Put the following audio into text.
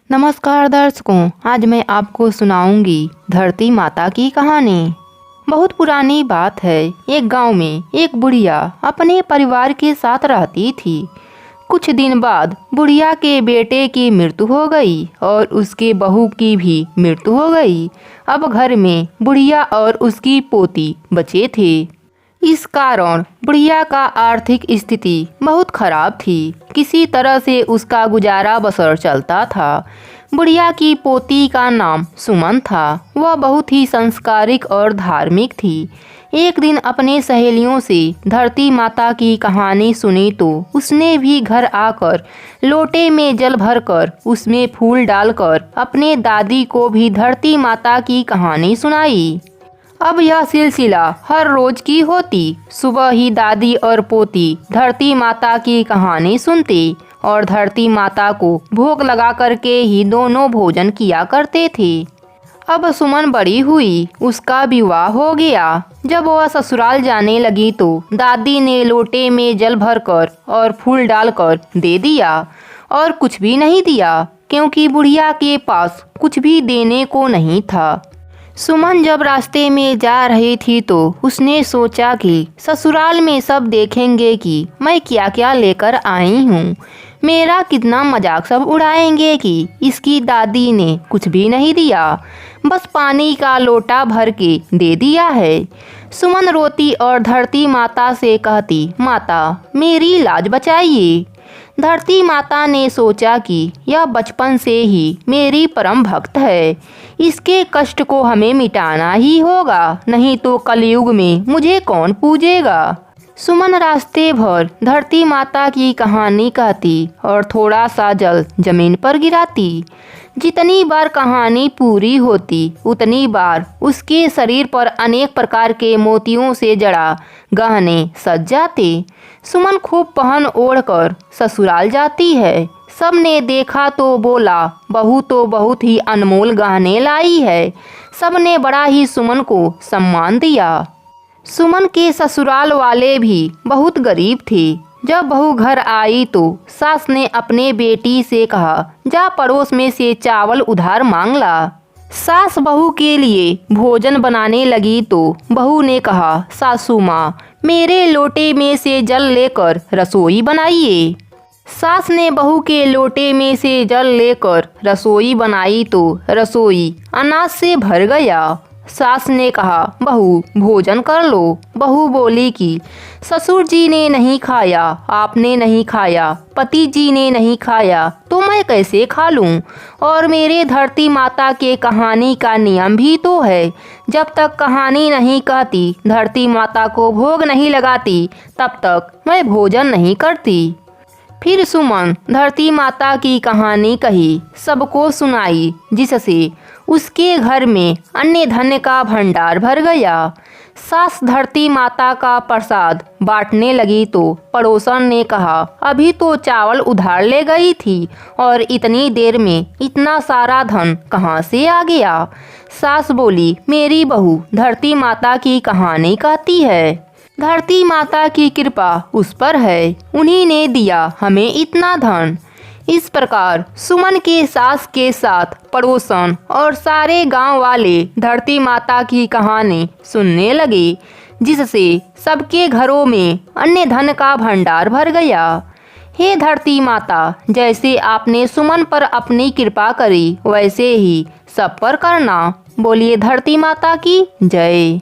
नमस्कार दर्शकों, आज मैं आपको सुनाऊंगी धरती माता की कहानी। बहुत पुरानी बात है। एक गांव में एक बुढ़िया अपने परिवार के साथ रहती थी। कुछ दिन बाद बुढ़िया के बेटे की मृत्यु हो गई और उसके बहू की भी मृत्यु हो गई। अब घर में बुढ़िया और उसकी पोती बचे थे। इस कारण बुढ़िया का आर्थिक स्थिति बहुत खराब थी। किसी तरह से उसका गुजारा बसर चलता था। बुढ़िया की पोती का नाम सुमन था। वह बहुत ही संस्कारिक और धार्मिक थी। एक दिन अपने सहेलियों से धरती माता की कहानी सुनी तो उसने भी घर आकर लोटे में जल भरकर उसमें फूल डालकर अपने दादी को भी धरती माता की कहानी सुनाई। अब यह सिलसिला हर रोज की होती। सुबह ही दादी और पोती धरती माता की कहानी सुनती और धरती माता को भोग लगा करके ही दोनों भोजन किया करते थे। अब सुमन बड़ी हुई, उसका विवाह हो गया। जब वह ससुराल जाने लगी तो दादी ने लोटे में जल भरकर और फूल डालकर दे दिया और कुछ भी नहीं दिया, क्योंकि बुढ़िया के पास कुछ भी देने को नहीं था। सुमन जब रास्ते में जा रही थी तो उसने सोचा कि ससुराल में सब देखेंगे कि मैं क्या क्या लेकर आई हूँ। मेरा कितना मजाक सब उड़ाएंगे कि इसकी दादी ने कुछ भी नहीं दिया, बस पानी का लोटा भर के दे दिया है। सुमन रोती और धरती माता से कहती, माता मेरी लाज बचाइए। धरती माता ने सोचा कि यह बचपन से ही मेरी परम भक्त है, इसके कष्ट को हमें मिटाना ही होगा, नहीं तो कलयुग में मुझे कौन पूजेगा। सुमन रास्ते भर धरती माता की कहानी कहती और थोड़ा सा जल जमीन पर गिराती। जितनी बार कहानी पूरी होती उतनी बार उसके शरीर पर अनेक प्रकार के मोतियों से जड़ा गहने सज जाते। सुमन खूब पहन ओढ़कर ससुराल जाती है। सब ने देखा तो बोला, बहू तो बहुत ही अनमोल गहने लाई है। सब ने बड़ा ही सुमन को सम्मान दिया। सुमन के ससुराल वाले भी बहुत गरीब थे। जब बहू घर आई तो सास ने अपने बेटी से कहा, जा पड़ोस में से चावल उधार मांग ला। सास बहू के लिए भोजन बनाने लगी तो बहू ने कहा, सासू माँ मेरे लोटे में से जल लेकर रसोई बनाइए। सास ने बहू के लोटे में से जल लेकर रसोई बनाई तो रसोई अनाज से भर गया। सास ने कहा, बहू भोजन कर लो। बहू बोली कि ससुर जी ने नहीं खाया, आपने नहीं खाया, पति जी ने नहीं खाया तो मैं कैसे खा लूं? और मेरे धरती माता के कहानी का नियम भी तो है, जब तक कहानी नहीं कहती, धरती माता को भोग नहीं लगाती, तब तक मैं भोजन नहीं करती। फिर सुमन धरती माता की कहानी कही, सबको सुनाई, जिससे उसके घर में अन्य धन का भंडार भर गया। सास धरती माता का प्रसाद बांटने लगी तो पड़ोसन ने कहा, अभी तो चावल उधार ले गई थी और इतनी देर में इतना सारा धन कहाँ से आ गया? सास बोली, मेरी बहू धरती माता की कहानी कहती है, धरती माता की कृपा उस पर है, उन्हीं ने दिया हमें इतना धन। इस प्रकार सुमन के सास के साथ पड़ोसन और सारे गांव वाले धरती माता की कहानी सुनने लगे, जिससे सबके घरों में अन्य धन का भंडार भर गया। हे धरती माता, जैसे आपने सुमन पर अपनी कृपा करी वैसे ही सब पर करना। बोलिए धरती माता की जय।